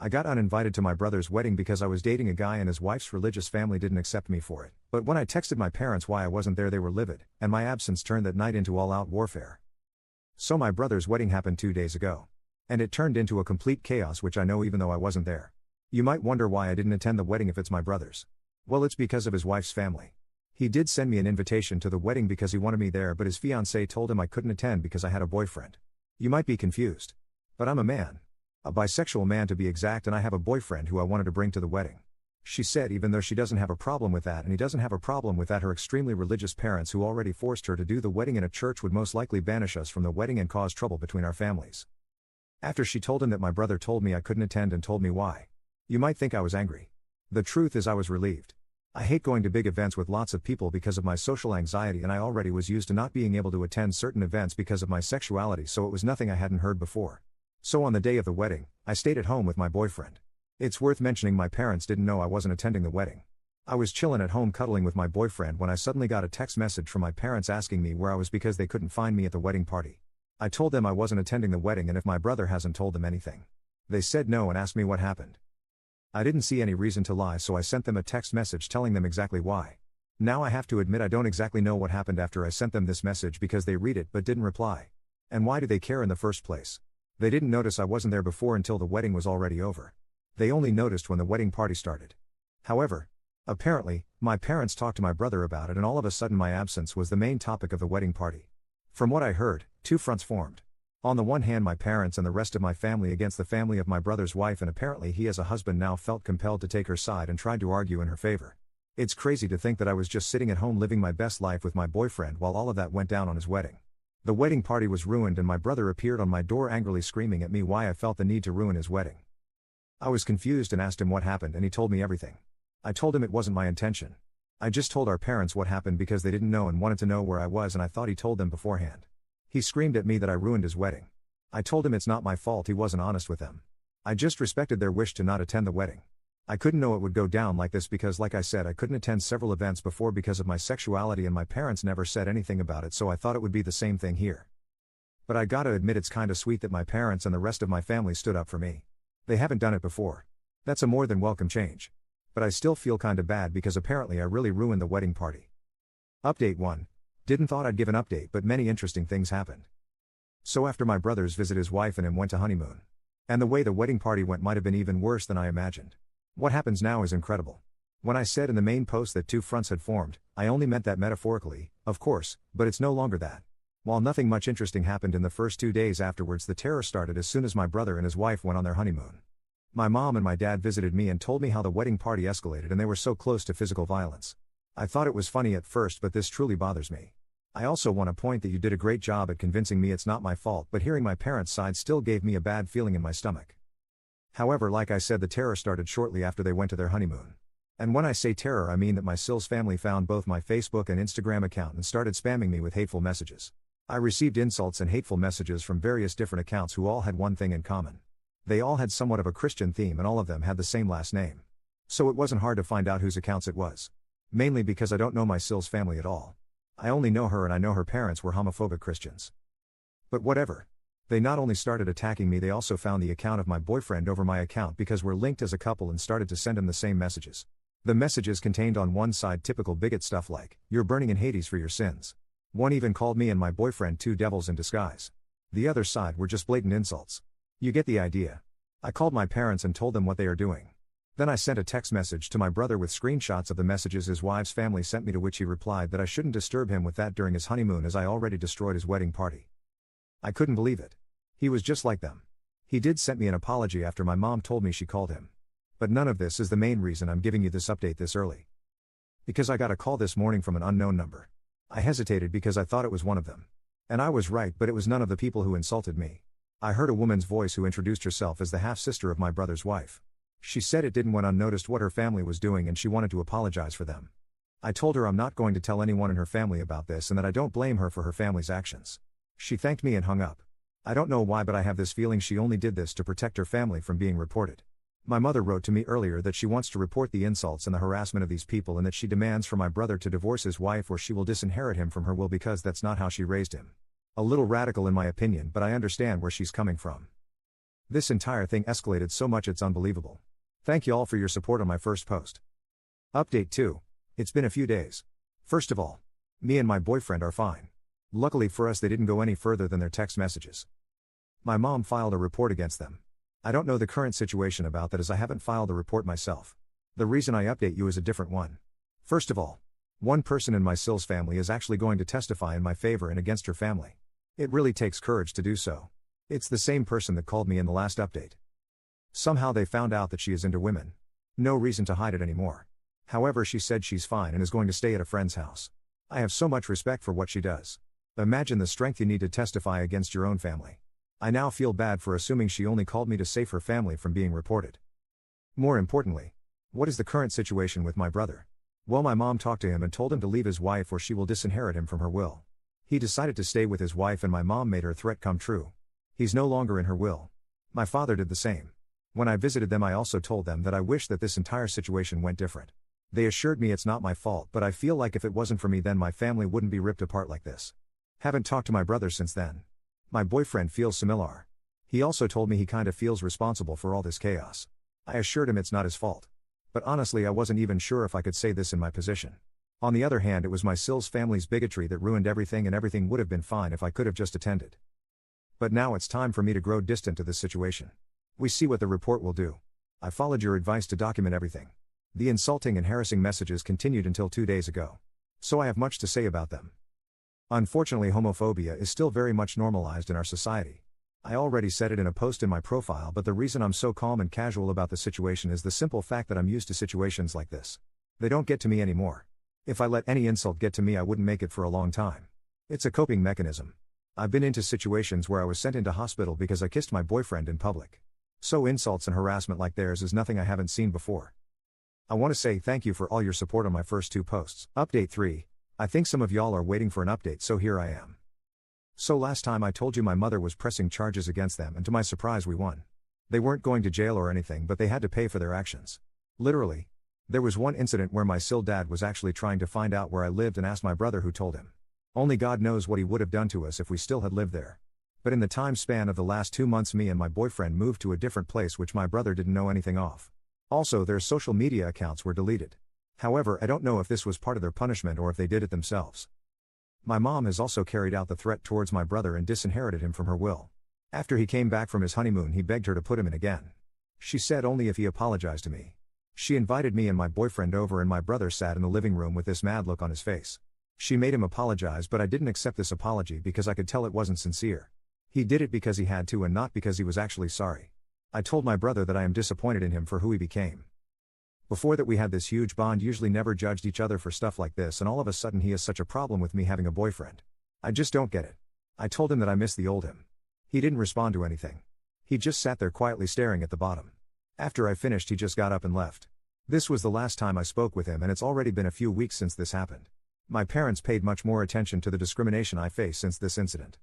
I got uninvited to my brother's wedding because I was dating a guy and his wife's religious family didn't accept me for it. But when I texted my parents why I wasn't there, they were livid, and my absence turned that night into all-out warfare. So my brother's wedding happened 2 days ago. And it turned into a complete chaos, which I know even though I wasn't there. You might wonder why I didn't attend the wedding if it's my brother's. Well, it's because of his wife's family. He did send me an invitation to the wedding because he wanted me there, but his fiancée told him I couldn't attend because I had a boyfriend. You might be confused. But I'm a man. A bisexual man to be exact, and I have a boyfriend who I wanted to bring to the wedding. She said even though she doesn't have a problem with that and he doesn't have a problem with that, her extremely religious parents who already forced her to do the wedding in a church would most likely banish us from the wedding and cause trouble between our families. After she told him that, my brother told me I couldn't attend and told me why. You might think I was angry. The truth is I was relieved. I hate going to big events with lots of people because of my social anxiety, and I already was used to not being able to attend certain events because of my sexuality, so it was nothing I hadn't heard before. So on the day of the wedding, I stayed at home with my boyfriend. It's worth mentioning my parents didn't know I wasn't attending the wedding. I was chillin' at home cuddling with my boyfriend when I suddenly got a text message from my parents asking me where I was because they couldn't find me at the wedding party. I told them I wasn't attending the wedding and if my brother hasn't told them anything. They said no and asked me what happened. I didn't see any reason to lie, so I sent them a text message telling them exactly why. Now I have to admit I don't exactly know what happened after I sent them this message because they read it but didn't reply. And why do they care in the first place? They didn't notice I wasn't there before until the wedding was already over. They only noticed when the wedding party started. However, apparently, my parents talked to my brother about it and all of a sudden my absence was the main topic of the wedding party. From what I heard, two fronts formed. On the one hand, my parents and the rest of my family against the family of my brother's wife, and apparently he as a husband now felt compelled to take her side and tried to argue in her favor. It's crazy to think that I was just sitting at home living my best life with my boyfriend while all of that went down on his wedding. The wedding party was ruined and my brother appeared on my door angrily screaming at me why I felt the need to ruin his wedding. I was confused and asked him what happened and he told me everything. I told him it wasn't my intention. I just told our parents what happened because they didn't know and wanted to know where I was, and I thought he told them beforehand. He screamed at me that I ruined his wedding. I told him it's not my fault, he wasn't honest with them. I just respected their wish to not attend the wedding. I couldn't know it would go down like this because, like I said, I couldn't attend several events before because of my sexuality and my parents never said anything about it, so I thought it would be the same thing here. But I gotta admit it's kinda sweet that my parents and the rest of my family stood up for me. They haven't done it before. That's a more than welcome change. But I still feel kinda bad because apparently I really ruined the wedding party. Update 1. Didn't thought I'd give an update, but many interesting things happened. So after my brother's visit, his wife and him went to honeymoon. And the way the wedding party went might have been even worse than I imagined. What happens now is incredible. When I said in the main post that two fronts had formed, I only meant that metaphorically, of course, but it's no longer that. While nothing much interesting happened in the first 2 days afterwards, the terror started as soon as my brother and his wife went on their honeymoon. My mom and my dad visited me and told me how the wedding party escalated and they were so close to physical violence. I thought it was funny at first, but this truly bothers me. I also want to point that you did a great job at convincing me it's not my fault, but hearing my parents' side still gave me a bad feeling in my stomach. However, like I said, the terror started shortly after they went to their honeymoon. And when I say terror, I mean that my Sills family found both my Facebook and Instagram account and started spamming me with hateful messages. I received insults and hateful messages from various different accounts who all had one thing in common. They all had somewhat of a Christian theme and all of them had the same last name. So it wasn't hard to find out whose accounts it was. Mainly because I don't know my Sills family at all. I only know her and I know her parents were homophobic Christians. But whatever. They not only started attacking me, they also found the account of my boyfriend over my account because we're linked as a couple and started to send him the same messages. The messages contained on one side typical bigot stuff like, "You're burning in Hades for your sins." One even called me and my boyfriend two devils in disguise. The other side were just blatant insults. You get the idea. I called my parents and told them what they are doing. Then I sent a text message to my brother with screenshots of the messages his wife's family sent me, to which he replied that I shouldn't disturb him with that during his honeymoon as I already destroyed his wedding party. I couldn't believe it. He was just like them. He did send me an apology after my mom told me she called him. But none of this is the main reason I'm giving you this update this early. Because I got a call this morning from an unknown number. I hesitated because I thought it was one of them. And I was right, but it was none of the people who insulted me. I heard a woman's voice who introduced herself as the half-sister of my brother's wife. She said it didn't went unnoticed what her family was doing and she wanted to apologize for them. I told her I'm not going to tell anyone in her family about this and that I don't blame her for her family's actions. She thanked me and hung up. I don't know why, but I have this feeling she only did this to protect her family from being reported. My mother wrote to me earlier that she wants to report the insults and the harassment of these people and that she demands for my brother to divorce his wife or she will disinherit him from her will because that's not how she raised him. A little radical in my opinion, but I understand where she's coming from. This entire thing escalated so much it's unbelievable. Thank you all for your support on my first post. Update 2. It's been a few days. First of all, me and my boyfriend are fine. Luckily for us, they didn't go any further than their text messages. My mom filed a report against them. I don't know the current situation about that as I haven't filed a report myself. The reason I update you is a different one. First of all, one person in my Sills family is actually going to testify in my favor and against her family. It really takes courage to do so. It's the same person that called me in the last update. Somehow they found out that she is into women. No reason to hide it anymore. However, she said she's fine and is going to stay at a friend's house. I have so much respect for what she does. Imagine the strength you need to testify against your own family. I now feel bad for assuming she only called me to save her family from being reported. More importantly, what is the current situation with my brother? Well, my mom talked to him and told him to leave his wife or she will disinherit him from her will. He decided to stay with his wife and my mom made her threat come true. He's no longer in her will. My father did the same. When I visited them, I also told them that I wish that this entire situation went different. They assured me it's not my fault, but I feel like if it wasn't for me then my family wouldn't be ripped apart like this. Haven't talked to my brother since then. My boyfriend feels similar. He also told me he kinda feels responsible for all this chaos. I assured him it's not his fault. But honestly, I wasn't even sure if I could say this in my position. On the other hand, it was my Sills family's bigotry that ruined everything, and everything would have been fine if I could have just attended. But now it's time for me to grow distant to this situation. We see what the report will do. I followed your advice to document everything. The insulting and harassing messages continued until 2 days ago. So I have much to say about them. Unfortunately, homophobia is still very much normalized in our society. I already said it in a post in my profile, but the reason I'm so calm and casual about the situation is the simple fact that I'm used to situations like this. They don't get to me anymore. If I let any insult get to me, I wouldn't make it for a long time. It's a coping mechanism. I've been into situations where I was sent into hospital because I kissed my boyfriend in public. So insults and harassment like theirs is nothing I haven't seen before. I want to say thank you for all your support on my first 2 posts. Update 3. I think some of y'all are waiting for an update, so here I am. So last time I told you my mother was pressing charges against them, and to my surprise we won. They weren't going to jail or anything, but they had to pay for their actions. Literally. There was one incident where my Sill dad was actually trying to find out where I lived and asked my brother, who told him. Only God knows what he would have done to us if we still had lived there. But in the time span of the last 2 months, me and my boyfriend moved to a different place which my brother didn't know anything of. Also, their social media accounts were deleted. However, I don't know if this was part of their punishment or if they did it themselves. My mom has also carried out the threat towards my brother and disinherited him from her will. After he came back from his honeymoon, he begged her to put him in again. She said only if he apologized to me. She invited me and my boyfriend over, and my brother sat in the living room with this mad look on his face. She made him apologize, but I didn't accept this apology because I could tell it wasn't sincere. He did it because he had to and not because he was actually sorry. I told my brother that I am disappointed in him for who he became. Before that we had this huge bond, usually never judged each other for stuff like this, and all of a sudden he has such a problem with me having a boyfriend. I just don't get it. I told him that I miss the old him. He didn't respond to anything. He just sat there quietly staring at the bottom. After I finished, he just got up and left. This was the last time I spoke with him, and it's already been a few weeks since this happened. My parents paid much more attention to the discrimination I face since this incident.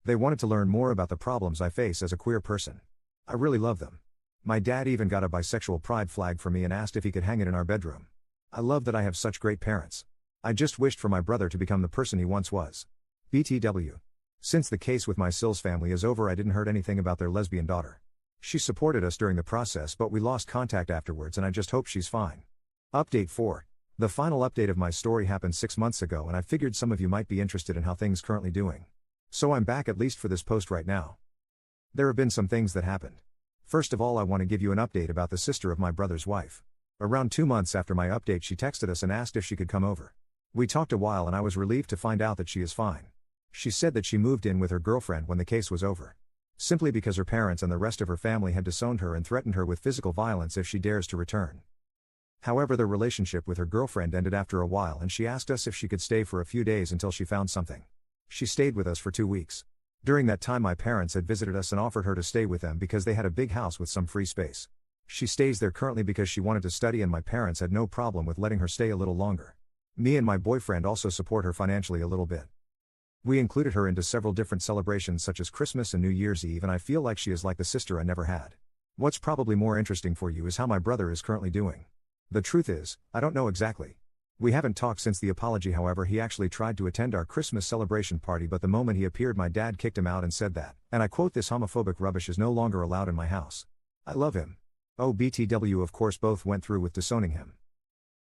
They wanted to learn more about the problems I face as a queer person. I really love them. My dad even got a bisexual pride flag for me and asked if he could hang it in our bedroom. I love that I have such great parents. I just wished for my brother to become the person he once was. BTW. Since the case with my Sills family is over, I didn't heard anything about their lesbian daughter. She supported us during the process, but we lost contact afterwards, and I just hope she's fine. Update 4. The final update of my story happened 6 months ago, and I figured some of you might be interested in how things currently doing. So I'm back, at least for this post right now. There have been some things that happened. First of all, I want to give you an update about the sister of my brother's wife. Around 2 months after my update, she texted us and asked if she could come over. We talked a while and I was relieved to find out that she is fine. She said that she moved in with her girlfriend when the case was over. Simply because her parents and the rest of her family had disowned her and threatened her with physical violence if she dares to return. However, the relationship with her girlfriend ended after a while, and she asked us if she could stay for a few days until she found something. She stayed with us for 2 weeks. During that time, my parents had visited us and offered her to stay with them because they had a big house with some free space. She stays there currently because she wanted to study, and my parents had no problem with letting her stay a little longer. Me and my boyfriend also support her financially a little bit. We included her into several different celebrations such as Christmas and New Year's Eve, and I feel like she is like the sister I never had. What's probably more interesting for you is how my brother is currently doing. The truth is, I don't know exactly. We haven't talked since the apology. However, he actually tried to attend our Christmas celebration party, but the moment he appeared my dad kicked him out and said that, and I quote, "This homophobic rubbish is no longer allowed in my house. I love him." BTW, of course both went through with disowning him.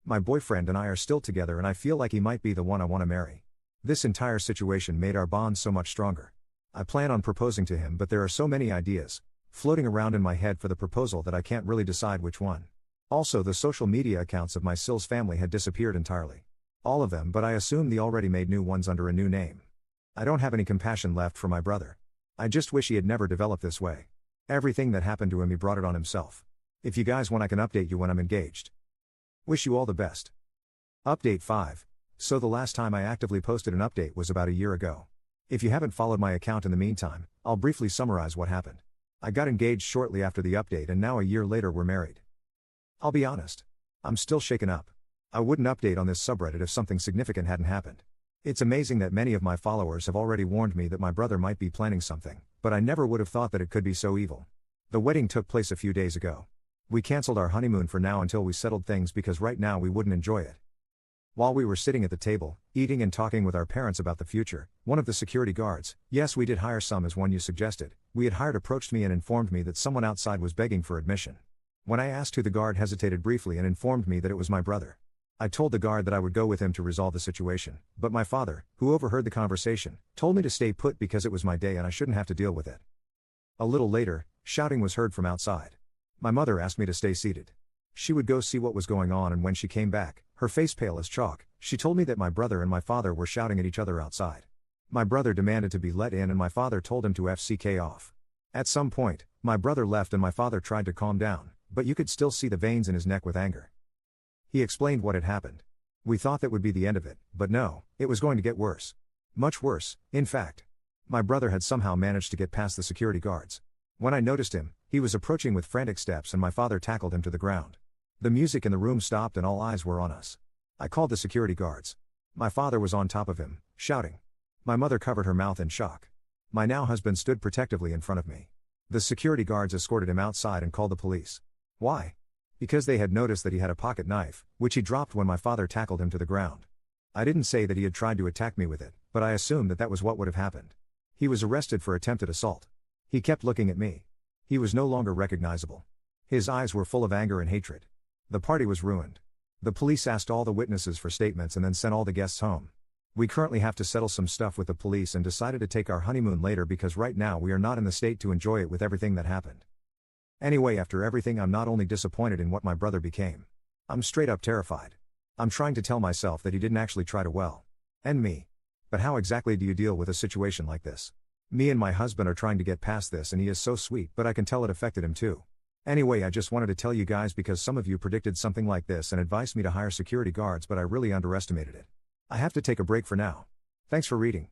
My boyfriend and I are still together and I feel like he might be the one I want to marry. This entire situation made our bond so much stronger. I plan on proposing to him, but there are so many ideas floating around in my head for the proposal that I can't really decide which one. Also, the social media accounts of my Sills family had disappeared entirely. All of them, but I assume they already made new ones under a new name. I don't have any compassion left for my brother. I just wish he had never developed this way. Everything that happened to him, he brought it on himself. If you guys want, I can update you when I'm engaged. Wish you all the best. Update 5. So the last time I actively posted an update was about a year ago. If you haven't followed my account in the meantime, I'll briefly summarize what happened. I got engaged shortly after the update and now a year later we're married. I'll be honest. I'm still shaken up. I wouldn't update on this subreddit if something significant hadn't happened. It's amazing that many of my followers have already warned me that my brother might be planning something, but I never would have thought that it could be so evil. The wedding took place a few days ago. We canceled our honeymoon for now until we settled things because right now we wouldn't enjoy it. While we were sitting at the table, eating and talking with our parents about the future, one of the security guards, yes, we did hire some as one you suggested, we had hired, approached me and informed me that someone outside was begging for admission. When I asked who, the guard hesitated briefly and informed me that it was my brother. I told the guard that I would go with him to resolve the situation, but my father, who overheard the conversation, told me to stay put because it was my day and I shouldn't have to deal with it. A little later, shouting was heard from outside. My mother asked me to stay seated. She would go see what was going on, and when she came back, her face pale as chalk, she told me that my brother and my father were shouting at each other outside. My brother demanded to be let in and my father told him to FCK off. At some point, my brother left and my father tried to calm down, but you could still see the veins in his neck with anger. He explained what had happened. We thought that would be the end of it, but no, it was going to get worse. Much worse, in fact. My brother had somehow managed to get past the security guards. When I noticed him, he was approaching with frantic steps and my father tackled him to the ground. The music in the room stopped and all eyes were on us. I called the security guards. My father was on top of him, shouting. My mother covered her mouth in shock. My now husband stood protectively in front of me. The security guards escorted him outside and called the police. Why? Because they had noticed that he had a pocket knife, which he dropped when my father tackled him to the ground. I didn't say that he had tried to attack me with it, but I assumed that that was what would have happened. He was arrested for attempted assault. He kept looking at me. He was no longer recognizable. His eyes were full of anger and hatred. The party was ruined. The police asked all the witnesses for statements and then sent all the guests home. We currently have to settle some stuff with the police and decided to take our honeymoon later because right now we are not in the state to enjoy it with everything that happened. Anyway, after everything, I'm not only disappointed in what my brother became. I'm straight up terrified. I'm trying to tell myself that he didn't actually try to end me. But how exactly do you deal with a situation like this? Me and my husband are trying to get past this and he is so sweet, but I can tell it affected him too. Anyway, I just wanted to tell you guys because some of you predicted something like this and advised me to hire security guards, but I really underestimated it. I have to take a break for now. Thanks for reading.